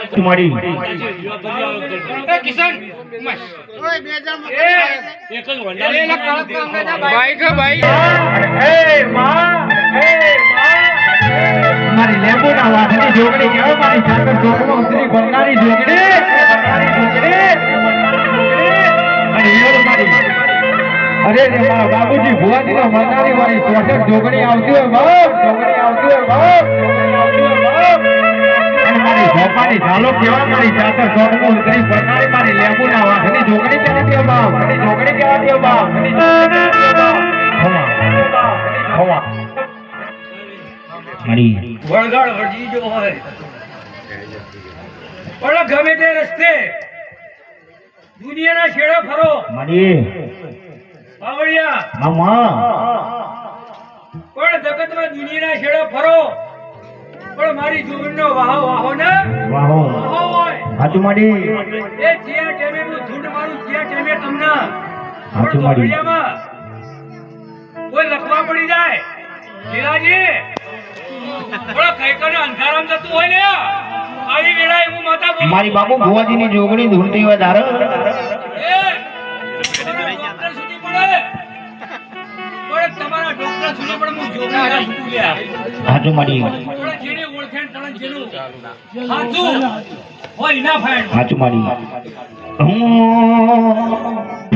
तुम्हारी મારી લેબુ ના વાઘની જોગડી કેવો મારી સાકર જોગડો ઉતરી બંગાળી જોગડી અને ઈયોર મારી અરે રે મારા બાબુજી ભુવાજી નો મંગાળી વાળી ચોસઠ જોગડી આવતી હોય બાપ જોગડી આવતી હોય બાપ અને મારી ઝોપાની ઝાલો કેવા મારી સાકર જોગડો ઉતરી બંગાળી મારી લેબુ ના વાઘની જોગડી કેવાતી હોય બાપ મારી જોગડી કેવાતી હોય બાપ ખવા મારી વળગાડ વળજી જો હોય પણ ગમે તે રસ્તે દુનિયાના છેડે ફરો મારી બાવળિયા મામા પણ જગતમાં દુનિયાના છેડે ફરો પણ મારી જોગણીનો વાહો વાહો ને વાહો હોય હાચું મારી એ જે ટાઈમે હું ઝૂંડ મારું જે ટાઈમે તમને હાચું મારી કોઈ લખવા પડી જાય લીલાજી થોડા કઈ કને અંધારામ જતું હોય ને આવી વેળાએ હું માતા બોલું મારી બાપુ ભુવાજીની જોગણી ધૂળતી હોય તારે ડોક્ટર સુધી પડે પણ તમારા ડોક્ટર સુધી પણ હું જોગણી ના છૂટું લ્યા હાચું મારી થોડા જેને ઓળખેણ તળણ જેનું હાચું હોય ના ફાઈન હાચું મારી અમારું